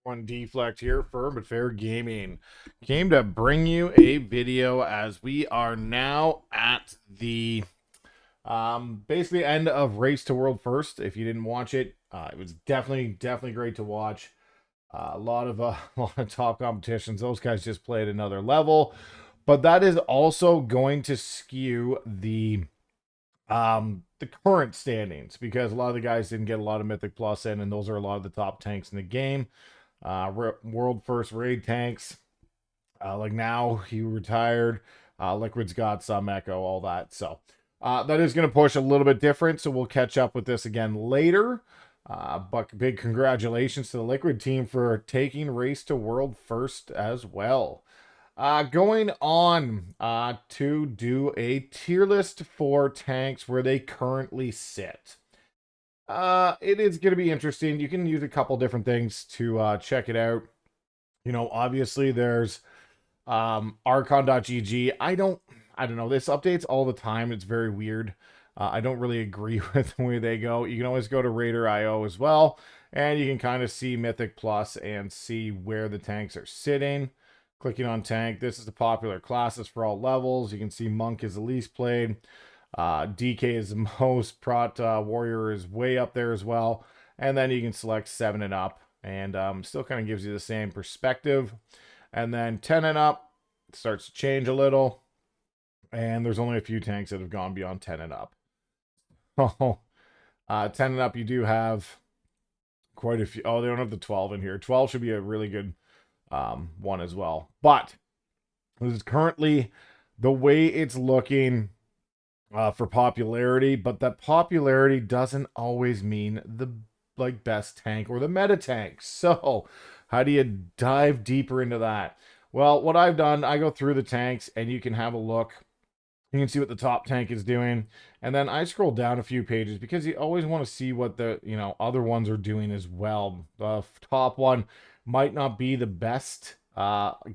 One deflect here for But Fair Gaming. Came to bring you a video as we are now at the basically end of Race to World First. If you didn't watch it, it was definitely great to watch. A lot of a lot of top competitions. Those guys just played another level, but that is also going to skew the current standings because a lot of the guys didn't get a lot of Mythic Plus in, and those are a lot of the top tanks in the game. World first raid tanks. Like now he retired. Liquid's got some echo, all that. So that is going to push a little bit different. So we'll catch up with this again later. But big congratulations to the Liquid team for taking Race to World first as well. Going on to do a tier list for tanks where they currently sit. It is going to be interesting. You can use a couple different things to check it out. You know, obviously there's archon.gg. I don't know. This updates all the time. It's very weird. I don't really agree with the way they go. You can always go to Raider.io as well, and you can kind of see Mythic Plus and see where the tanks are sitting. Clicking on tank, this is the popular classes for all levels. You can see Monk is the least played. DK is the most. Prot Warrior is way up there as well. And then you can select 7 and up. And still kind of gives you the same perspective. And then 10 and up starts to change a little. And there's only a few tanks that have gone beyond 10 and up. Oh, 10 and up, you do have quite a few. Oh, they don't have the 12 in here. 12 should be a really good one as well. But this is currently the way it's looking for popularity, but that popularity doesn't always mean the best tank or the meta tank. So how do you dive deeper into that? Well, what I've done, I go through the tanks and you can have a look. You can see what the top tank is doing. And then I scroll down a few pages because you always want to see what the, other ones are doing as well. The top one might not be the best,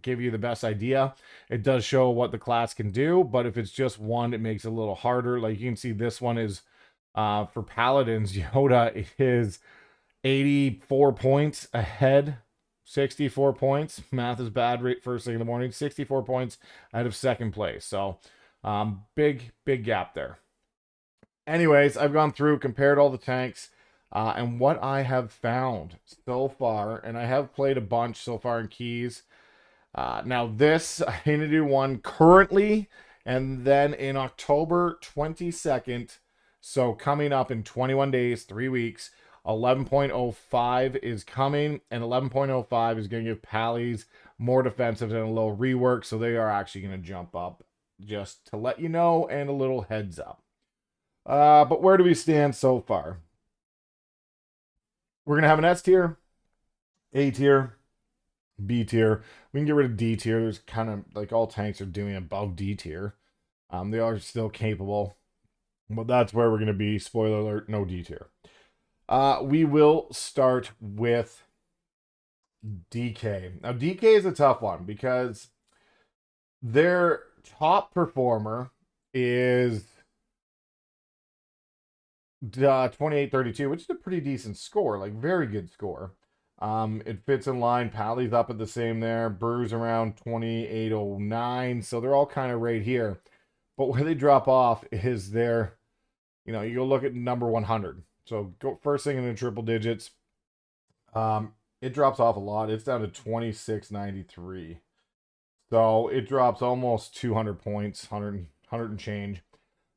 give you the best idea. It does show what the class can do, but if it's just one, it makes it a little harder. Like you can see this one is, for Paladins, Yoda is 84 points ahead. 64 points. Math is bad right first thing in the morning. 64 points out of second place. So, big gap there. Anyways, I've gone through, compared all the tanks, and what I have found so far, and I have played a bunch so far in Keys. Now this, I'm going to do one currently, and then in October 22nd, so coming up in 21 days, 3 weeks, 11.05 is coming, and 11.05 is going to give Pallies more defensive and a little rework, so they are actually going to jump up, just to let you know, and a little heads up. But where do we stand so far? We're going to have an S tier, A tier, B tier. We can get rid of D tier. There's kind of like all tanks are doing above D tier. They are still capable, but that's where we're going to be. Spoiler alert, no D tier. We will start with DK. Now, DK is a tough one because their top performer is 2832, which is a pretty decent score, like very good score. It fits in line. Pally's up at the same there. Brew's around 2809, so they're all kind of right here. But where they drop off is their, you go look at number 100. So go first thing in the triple digits. It drops off a lot. It's down to 2693. So it drops almost 200 points, 100 and change.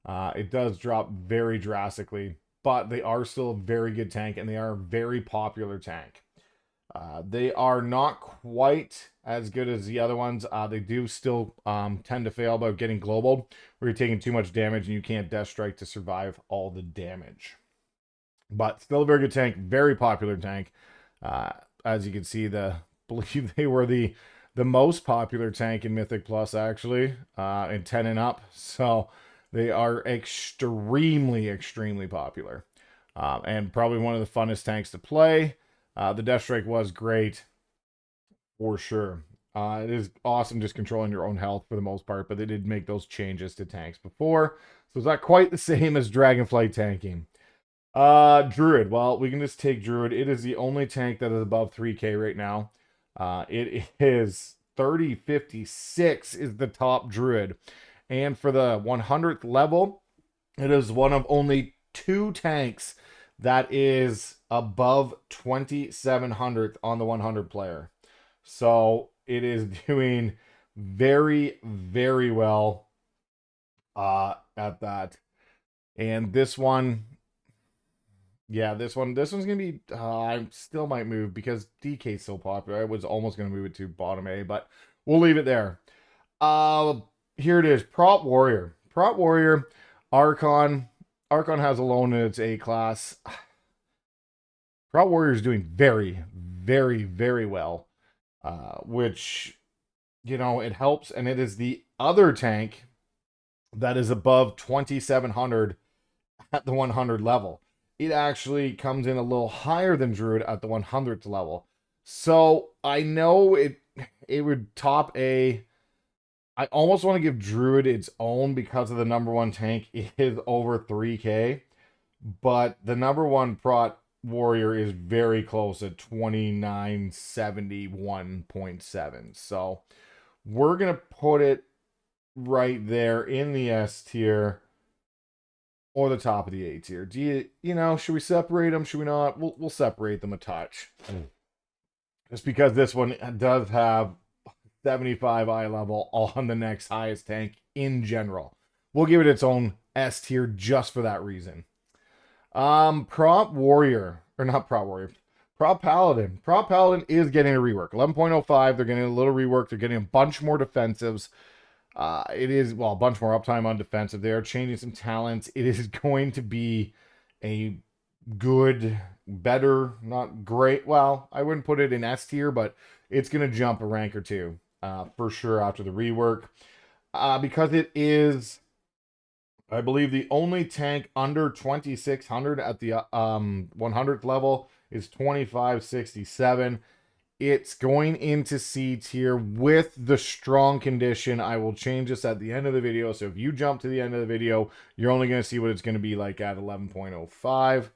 It does drop very drastically, but they are still a very good tank, and they are a very popular tank. They are not quite as good as the other ones. They do still tend to fail by getting global, where you're taking too much damage and you can't Death Strike to survive all the damage. But still a very good tank, very popular tank. As you can see, believe they were the most popular tank in Mythic Plus, actually, in 10 and up. So they are extremely popular. And probably one of the funnest tanks to play. The Death Strike was great, for sure. It is awesome just controlling your own health for the most part, but they did make those changes to tanks before. So it's not quite the same as Dragonflight tanking. Druid. Well, we can just take Druid. It is the only tank that is above 3K right now. It is 3056 is the top Druid. And for the 100th level, it is one of only two tanks that is above 2700th on the 100 player. So it is doing very, very well at that. And this one, yeah, this one's gonna be. I still might move because DK's so popular. I was almost gonna move it to bottom A, but we'll leave it there. Uh, Here it is. Prop Warrior. Prop Warrior. Archon. Archon has a loan in its A class. Prop Warrior is doing very, very, very well. Which, it helps, and it is the other tank that is above 2700 at the 100 level. It actually comes in a little higher than Druid at the 100th level. So I know it would top A. I almost want to give Druid its own because of the number one tank is over 3K, but the number one prot warrior is very close at 2971.7. So we're gonna put it right there in the S tier or the top of the A tier. Should we separate them? Should we not? We'll separate them a touch. Just because this one does have 75 eye level on the next highest tank in general. We'll give it its own S tier just for that reason. Prop Warrior, or not Prop Warrior, Prop Paladin. Prop Paladin is getting a rework. 11.05, they're getting a little rework. They're getting a bunch more defensives. It is, well, a bunch more uptime on defensive. They are changing some talents. It is going to be a good, better, not great. Well, I wouldn't put it in S tier, but it's going to jump a rank or two for sure after the rework. Because it is, I believe, the only tank under 2600 at the 100th level is 2567. It's going into C tier with the strong condition. I will change this at the end of the video. So if you jump to the end of the video, you're only going to see what it's going to be like at 11.05.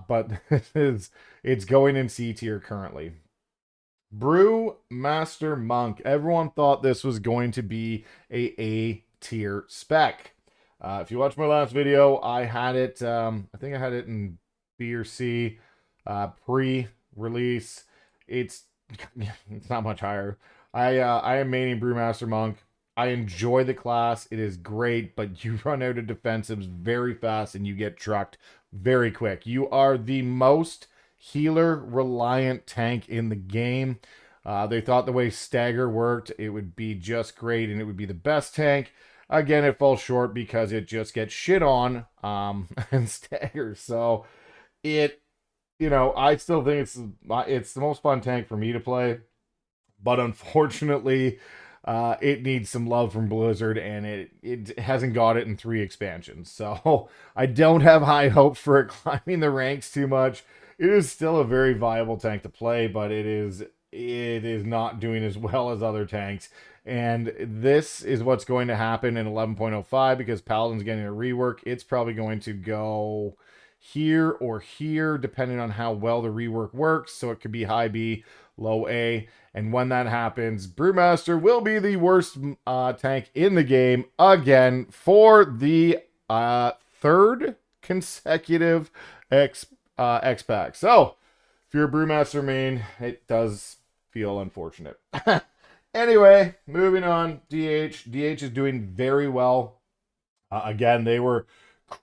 But it's going in C tier currently. Brewmaster Monk. Everyone thought this was going to be a tier spec. If you watch my last video, I had it. I think I had it in B or C pre-release. It's not much higher. I am maining Brewmaster Monk. I enjoy the class. It is great, but you run out of defensives very fast and you get trucked very quick. You are the most healer reliant tank in the game. They thought the way Stagger worked, it would be just great and it would be the best tank. Again, it falls short because it just gets shit on and Stagger. So it, I still think it's the most fun tank for me to play, but unfortunately, it needs some love from Blizzard, and it hasn't got it in 3 expansions. So I don't have high hopes for it climbing the ranks too much. It is still a very viable tank to play, but it is not doing as well as other tanks. And this is what's going to happen in 11.05 because Paladin's getting a rework. It's probably going to go here or here, depending on how well the rework works. So it could be high B, low A. And when that happens, Brewmaster will be the worst tank in the game again for the third consecutive X pack. So if you're a Brewmaster main, it does feel unfortunate. Anyway, moving on. DH is doing very well. Again, they were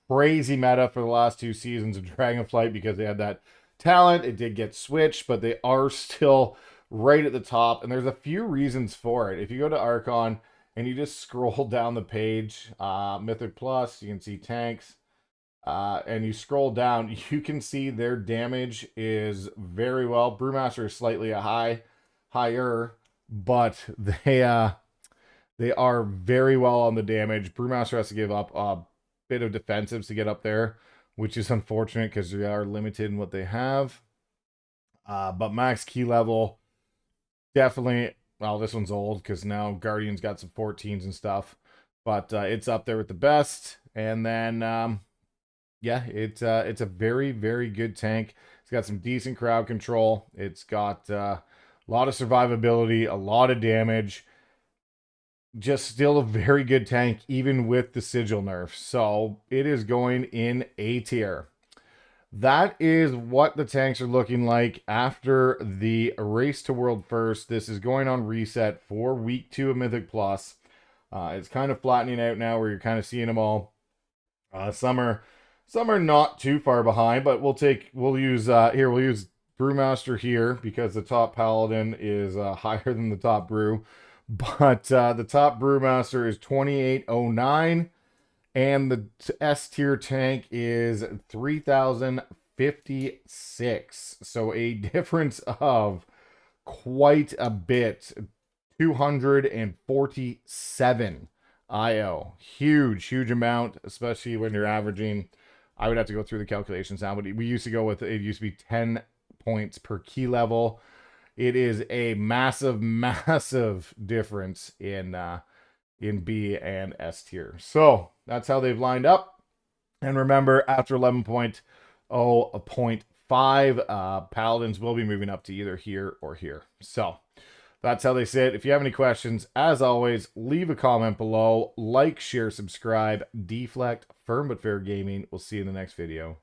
crazy meta for the last 2 seasons of Dragonflight because they had that talent. It did get switched, but they are still right at the top. And there's a few reasons for it. If you go to Archon and you just scroll down the page, Mythic Plus, you can see tanks. And you scroll down, you can see their damage is very well. Brewmaster is slightly higher, but they are very well on the damage. Brewmaster has to give up a bit of defensives to get up there, which is unfortunate because they are limited in what they have. But max key level, definitely. Well, this one's old because now Guardian's got some 14s and stuff, but it's up there with the best. And then Yeah, it's a very, very good tank. It's got some decent crowd control. It's got a lot of survivability, a lot of damage. Just still a very good tank, even with the sigil nerf. So it is going in A tier. That is what the tanks are looking like after the race to world first. This is going on reset for week 2 of Mythic Plus. It's kind of flattening out now where you're kind of seeing them all. Some are not too far behind, but we'll use we'll use Brewmaster here because the top Paladin is higher than the top Brew. But the top Brewmaster is 2809 and the S tier tank is 3056. So a difference of quite a bit. 247 IO. Huge amount, especially when you're averaging. I would have to go through the calculations now, but we used to go with it used to be 10 points per key level. It is a massive difference in B and S tier. So that's how they've lined up. And remember, after 11.0.5, Paladins will be moving up to either here or here. So that's how they sit. If you have any questions, as always, leave a comment below. Like, share, subscribe, deflect, firm but fair gaming. We'll see you in the next video.